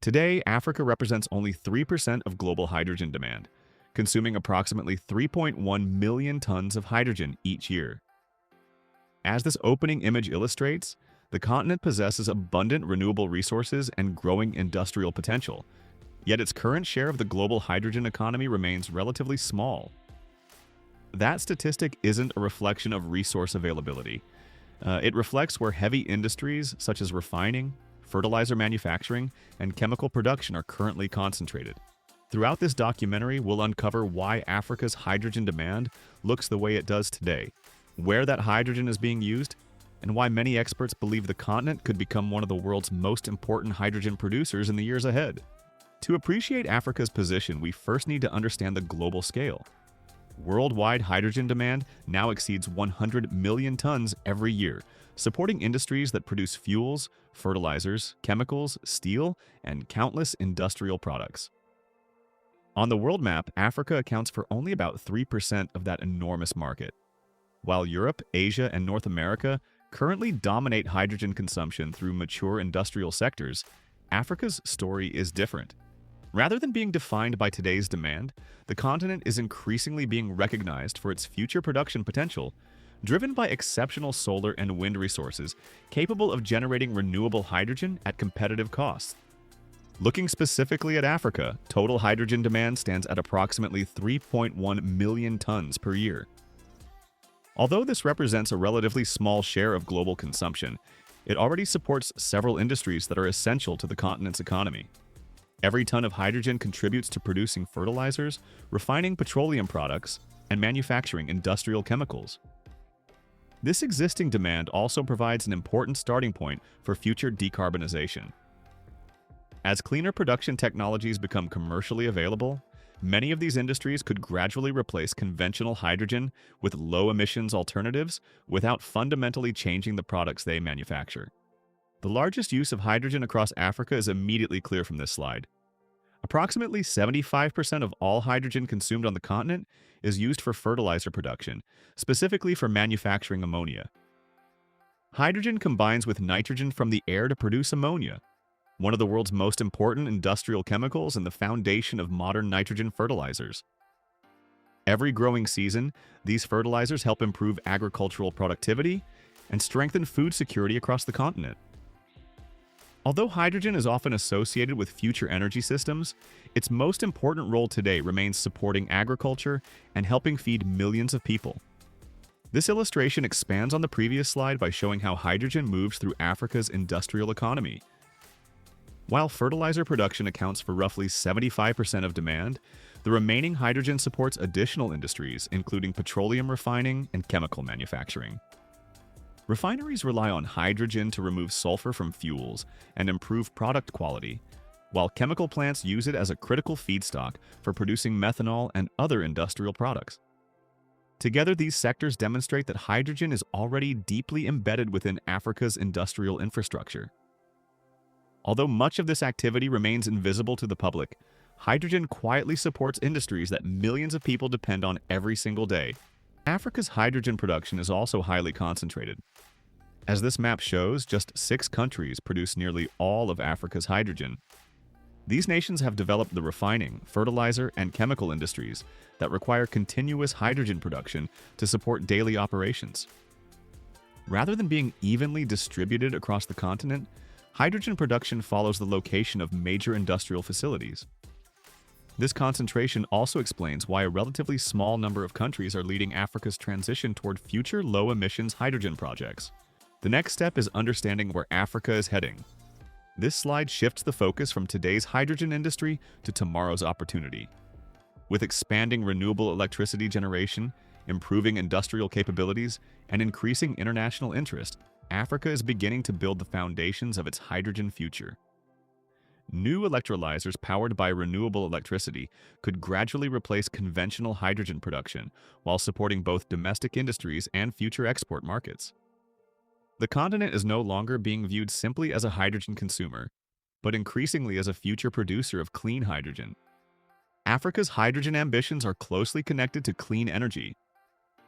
Today, Africa represents only 3% of global hydrogen demand, consuming approximately 3.1 million tons of hydrogen each year. As this opening image illustrates, the continent possesses abundant renewable resources and growing industrial potential, yet its current share of the global hydrogen economy remains relatively small. That statistic isn't a reflection of resource availability. It reflects where heavy industries such as refining, fertilizer manufacturing, and chemical production are currently concentrated. Throughout this documentary, we'll uncover why Africa's hydrogen demand looks the way it does today, where that hydrogen is being used, and why many experts believe the continent could become one of the world's most important hydrogen producers in the years ahead. To appreciate Africa's position, we first need to understand the global scale. Worldwide hydrogen demand now exceeds 100 million tons every year, supporting industries that produce fuels, fertilizers, chemicals, steel, and countless industrial products. On the world map, Africa accounts for only about 3% of that enormous market. While Europe, Asia, and North America currently dominate hydrogen consumption through mature industrial sectors, Africa's story is different. Rather than being defined by today's demand, the continent is increasingly being recognized for its future production potential, driven by exceptional solar and wind resources capable of generating renewable hydrogen at competitive costs. Looking specifically at Africa, total hydrogen demand stands at approximately 3.1 million tons per year. Although this represents a relatively small share of global consumption, it already supports several industries that are essential to the continent's economy. Every ton of hydrogen contributes to producing fertilizers, refining petroleum products, and manufacturing industrial chemicals. This existing demand also provides an important starting point for future decarbonization. As cleaner production technologies become commercially available, many of these industries could gradually replace conventional hydrogen with low-emissions alternatives without fundamentally changing the products they manufacture. The largest use of hydrogen across Africa is immediately clear from this slide. Approximately 75% of all hydrogen consumed on the continent is used for fertilizer production, specifically for manufacturing ammonia. Hydrogen combines with nitrogen from the air to produce ammonia, one of the world's most important industrial chemicals and the foundation of modern nitrogen fertilizers. Every growing season, these fertilizers help improve agricultural productivity and strengthen food security across the continent. Although hydrogen is often associated with future energy systems, its most important role today remains supporting agriculture and helping feed millions of people. This illustration expands on the previous slide by showing how hydrogen moves through Africa's industrial economy. While fertilizer production accounts for roughly 75% of demand, the remaining hydrogen supports additional industries, including petroleum refining and chemical manufacturing. Refineries rely on hydrogen to remove sulfur from fuels and improve product quality, while chemical plants use it as a critical feedstock for producing methanol and other industrial products. Together, these sectors demonstrate that hydrogen is already deeply embedded within Africa's industrial infrastructure. Although much of this activity remains invisible to the public, hydrogen quietly supports industries that millions of people depend on every single day. Africa's hydrogen production is also highly concentrated. As this map shows, just 6 countries produce nearly all of Africa's hydrogen. These nations have developed the refining, fertilizer, and chemical industries that require continuous hydrogen production to support daily operations. Rather than being evenly distributed across the continent, hydrogen production follows the location of major industrial facilities. This concentration also explains why a relatively small number of countries are leading Africa's transition toward future low-emissions hydrogen projects. The next step is understanding where Africa is heading. This slide shifts the focus from today's hydrogen industry to tomorrow's opportunity. With expanding renewable electricity generation, improving industrial capabilities, and increasing international interest, Africa is beginning to build the foundations of its hydrogen future. New electrolyzers powered by renewable electricity could gradually replace conventional hydrogen production while supporting both domestic industries and future export markets. The continent is no longer being viewed simply as a hydrogen consumer, but increasingly as a future producer of clean hydrogen. Africa's hydrogen ambitions are closely connected to clean energy.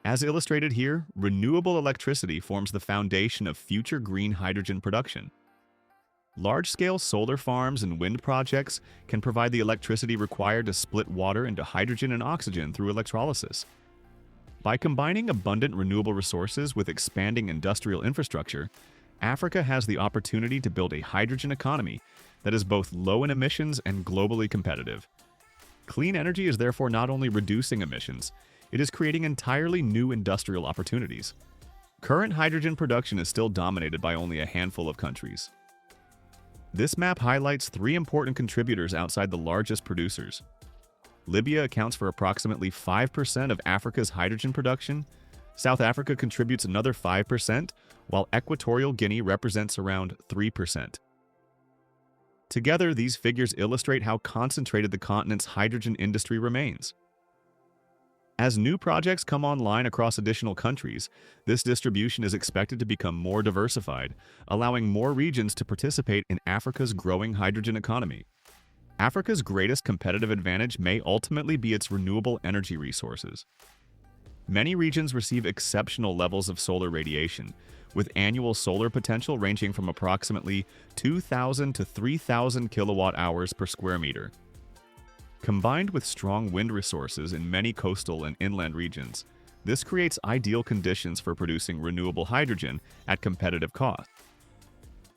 As illustrated here, renewable electricity forms the foundation of future green hydrogen production. Large-scale solar farms and wind projects can provide the electricity required to split water into hydrogen and oxygen through electrolysis. By combining abundant renewable resources with expanding industrial infrastructure, Africa has the opportunity to build a hydrogen economy that is both low in emissions and globally competitive. Clean energy is therefore not only reducing emissions, it is creating entirely new industrial opportunities. Current hydrogen production is still dominated by only a handful of countries. This map highlights three important contributors outside the largest producers. Libya accounts for approximately 5% of Africa's hydrogen production. South Africa contributes another 5%, while Equatorial Guinea represents around 3%. Together, these figures illustrate how concentrated the continent's hydrogen industry remains. As new projects come online across additional countries, this distribution is expected to become more diversified, allowing more regions to participate in Africa's growing hydrogen economy. Africa's greatest competitive advantage may ultimately be its renewable energy resources. Many regions receive exceptional levels of solar radiation, with annual solar potential ranging from approximately 2,000 to 3,000 kilowatt-hours per square meter. Combined with strong wind resources in many coastal and inland regions, this creates ideal conditions for producing renewable hydrogen at competitive cost.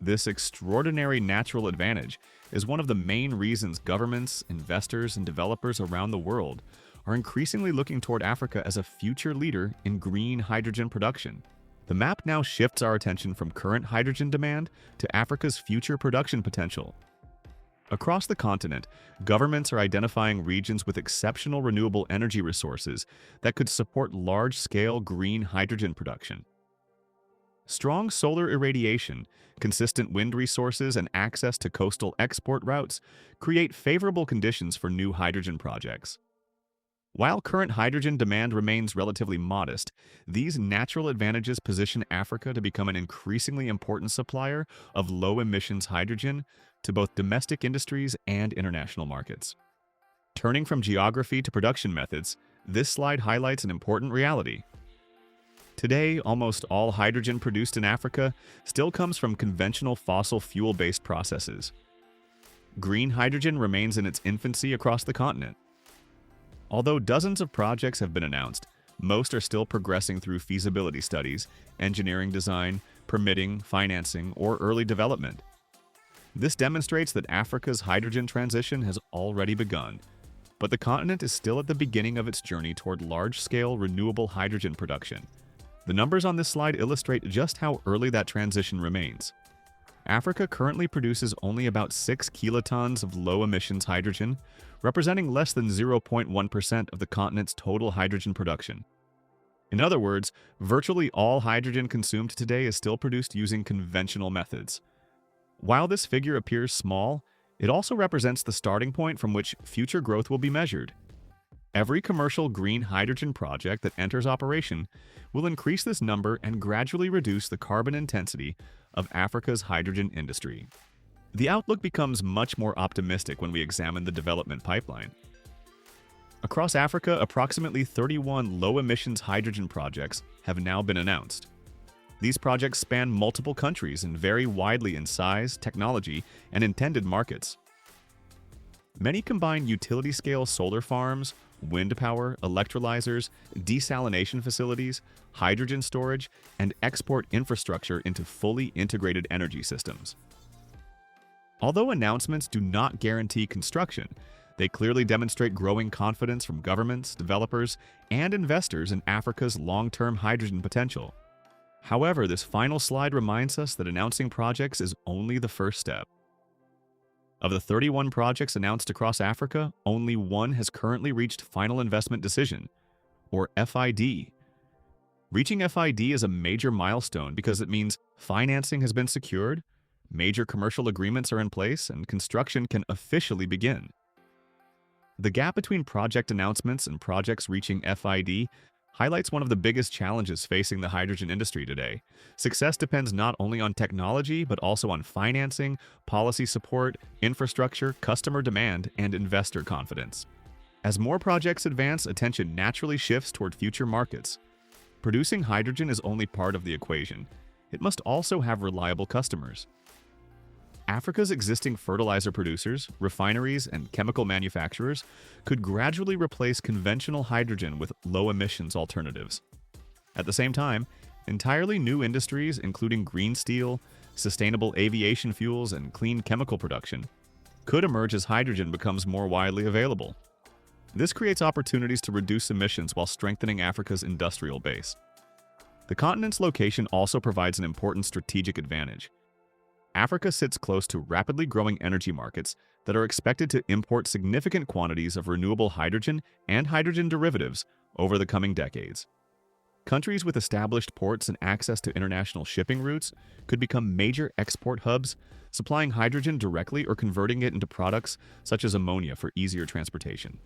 This extraordinary natural advantage is one of the main reasons governments, investors, and developers around the world are increasingly looking toward Africa as a future leader in green hydrogen production. The map now shifts our attention from current hydrogen demand to Africa's future production potential. Across the continent, governments are identifying regions with exceptional renewable energy resources that could support large-scale green hydrogen production. Strong solar irradiation, consistent wind resources, and access to coastal export routes create favorable conditions for new hydrogen projects. While current hydrogen demand remains relatively modest, these natural advantages position Africa to become an increasingly important supplier of low-emissions hydrogen to both domestic industries and international markets. Turning from geography to production methods, this slide highlights an important reality. Today, almost all hydrogen produced in Africa still comes from conventional fossil fuel-based processes. Green hydrogen remains in its infancy across the continent. Although dozens of projects have been announced, most are still progressing through feasibility studies, engineering design, permitting, financing, or early development. This demonstrates that Africa's hydrogen transition has already begun, but the continent is still at the beginning of its journey toward large-scale renewable hydrogen production. The numbers on this slide illustrate just how early that transition remains. Africa currently produces only about 6 kilotons of low-emissions hydrogen, representing less than 0.1% of the continent's total hydrogen production. In other words, virtually all hydrogen consumed today is still produced using conventional methods. While this figure appears small, it also represents the starting point from which future growth will be measured. Every commercial green hydrogen project that enters operation will increase this number and gradually reduce the carbon intensity of Africa's hydrogen industry. The outlook becomes much more optimistic when we examine the development pipeline. Across Africa, approximately 31 low-emissions hydrogen projects have now been announced. These projects span multiple countries and vary widely in size, technology, and intended markets. Many combine utility-scale solar farms, wind power, electrolyzers, desalination facilities, hydrogen storage, and export infrastructure into fully integrated energy systems. Although announcements do not guarantee construction, they clearly demonstrate growing confidence from governments, developers, and investors in Africa's long-term hydrogen potential. However, this final slide reminds us that announcing projects is only the first step. Of the 31 projects announced across Africa, only one has currently reached Final Investment Decision, or FID. Reaching FID is a major milestone because it means financing has been secured, major commercial agreements are in place, and construction can officially begin. The gap between project announcements and projects reaching FID highlights one of the biggest challenges facing the hydrogen industry today. Success depends not only on technology, but also on financing, policy support, infrastructure, customer demand, and investor confidence. As more projects advance, attention naturally shifts toward future markets. Producing hydrogen is only part of the equation. It must also have reliable customers. Africa's existing fertilizer producers, refineries, and chemical manufacturers could gradually replace conventional hydrogen with low-emissions alternatives. At the same time, entirely new industries, including green steel, sustainable aviation fuels, and clean chemical production, could emerge as hydrogen becomes more widely available. This creates opportunities to reduce emissions while strengthening Africa's industrial base. The continent's location also provides an important strategic advantage. Africa sits close to rapidly growing energy markets that are expected to import significant quantities of renewable hydrogen and hydrogen derivatives over the coming decades. Countries with established ports and access to international shipping routes could become major export hubs, supplying hydrogen directly or converting it into products such as ammonia for easier transportation.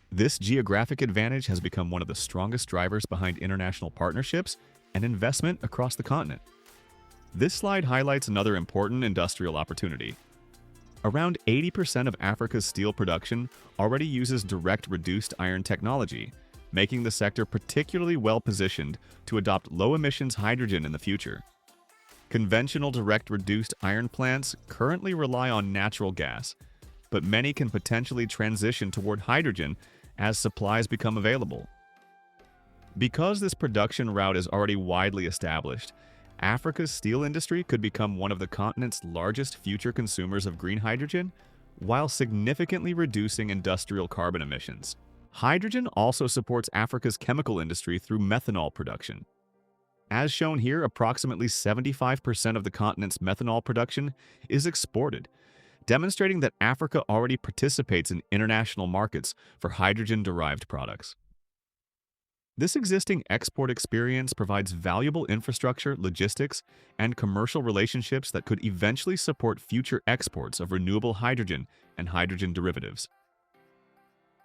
This geographic advantage has become one of the strongest drivers behind international partnerships and investment across the continent. This slide highlights another important industrial opportunity. Around 80% of Africa's steel production already uses direct reduced iron technology, making the sector particularly well-positioned to adopt low-emissions hydrogen in the future. Conventional direct reduced iron plants currently rely on natural gas, but many can potentially transition toward hydrogen as supplies become available. Because this production route is already widely established, Africa's steel industry could become one of the continent's largest future consumers of green hydrogen, while significantly reducing industrial carbon emissions. Hydrogen also supports Africa's chemical industry through methanol production. As shown here, approximately 75% of the continent's methanol production is exported, demonstrating that Africa already participates in international markets for hydrogen-derived products. This existing export experience provides valuable infrastructure, logistics, and commercial relationships that could eventually support future exports of renewable hydrogen and hydrogen derivatives.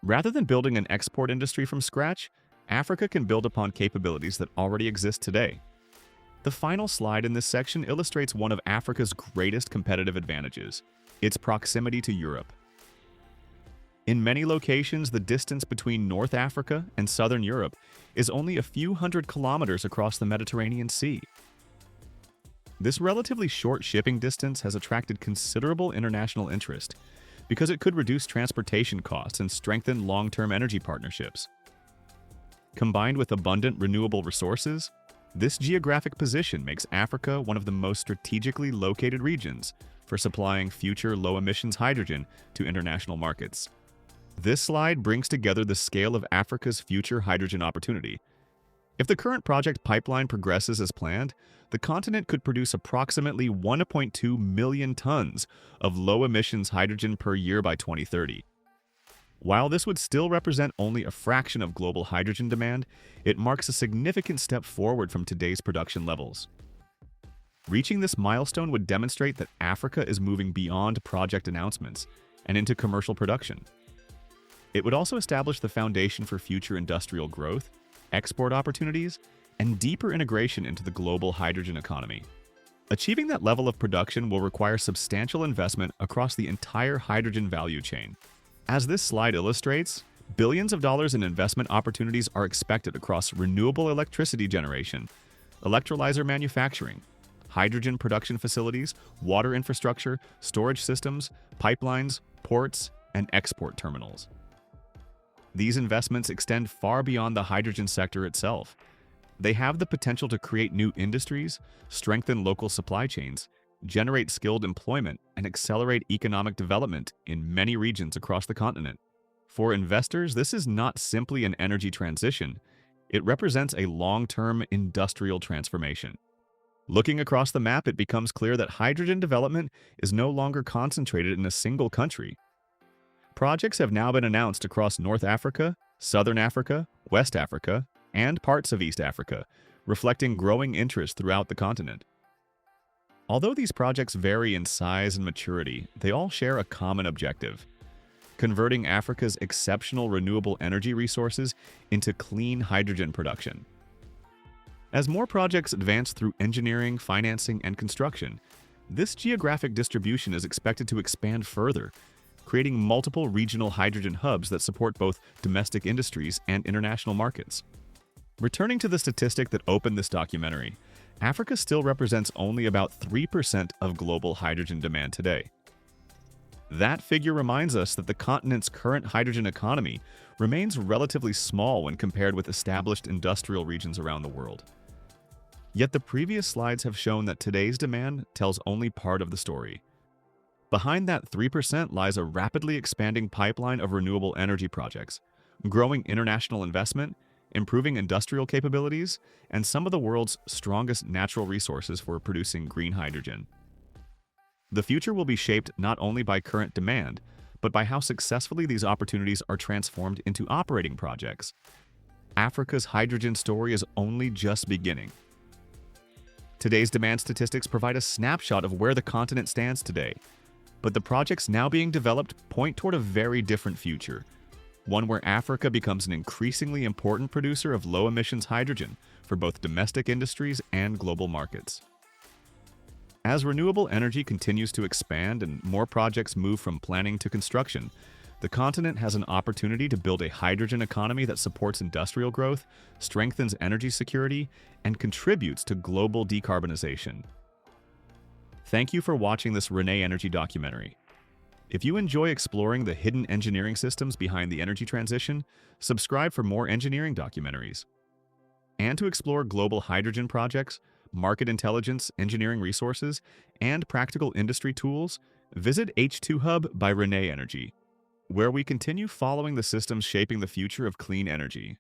Rather than building an export industry from scratch, Africa can build upon capabilities that already exist today. The final slide in this section illustrates one of Africa's greatest competitive advantages: its proximity to Europe. In many locations, the distance between North Africa and Southern Europe is only a few hundred kilometers across the Mediterranean Sea. This relatively short shipping distance has attracted considerable international interest because it could reduce transportation costs and strengthen long-term energy partnerships. Combined with abundant renewable resources, this geographic position makes Africa one of the most strategically located regions for supplying future low-emissions hydrogen to international markets. This slide brings together the scale of Africa's future hydrogen opportunity. If the current project pipeline progresses as planned, the continent could produce approximately 1.2 million tons of low-emissions hydrogen per year by 2030. While this would still represent only a fraction of global hydrogen demand, it marks a significant step forward from today's production levels. Reaching this milestone would demonstrate that Africa is moving beyond project announcements and into commercial production. It would also establish the foundation for future industrial growth, export opportunities, and deeper integration into the global hydrogen economy. Achieving that level of production will require substantial investment across the entire hydrogen value chain. As this slide illustrates, billions of dollars in investment opportunities are expected across renewable electricity generation, electrolyzer manufacturing, hydrogen production facilities, water infrastructure, storage systems, pipelines, ports, and export terminals. These investments extend far beyond the hydrogen sector itself. They have the potential to create new industries, strengthen local supply chains, generate skilled employment, and accelerate economic development in many regions across the continent. For investors, this is not simply an energy transition. It represents a long-term industrial transformation. Looking across the map, it becomes clear that hydrogen development is no longer concentrated in a single country. Projects have now been announced across North Africa, Southern Africa, West Africa, and parts of East Africa, reflecting growing interest throughout the continent. Although these projects vary in size and maturity, they all share a common objective: converting Africa's exceptional renewable energy resources into clean hydrogen production. As more projects advance through engineering, financing, and construction, this geographic distribution is expected to expand further, creating multiple regional hydrogen hubs that support both domestic industries and international markets. Returning to the statistic that opened this documentary, Africa still represents only about 3% of global hydrogen demand today. That figure reminds us that the continent's current hydrogen economy remains relatively small when compared with established industrial regions around the world. Yet the previous slides have shown that today's demand tells only part of the story. Behind that 3% lies a rapidly expanding pipeline of renewable energy projects, growing international investment, improving industrial capabilities, and some of the world's strongest natural resources for producing green hydrogen. The future will be shaped not only by current demand, but by how successfully these opportunities are transformed into operating projects. Africa's hydrogen story is only just beginning. Today's demand statistics provide a snapshot of where the continent stands today, but the projects now being developed point toward a very different future, one where Africa becomes an increasingly important producer of low-emissions hydrogen for both domestic industries and global markets. As renewable energy continues to expand and more projects move from planning to construction, the continent has an opportunity to build a hydrogen economy that supports industrial growth, strengthens energy security, and contributes to global decarbonization. Thank you for watching this Renewable Energy documentary. If you enjoy exploring the hidden engineering systems behind the energy transition, subscribe for more engineering documentaries. And to explore global hydrogen projects, market intelligence, engineering resources, and practical industry tools, visit H2 Hub by Renewable Energy, where we continue following the systems shaping the future of clean energy.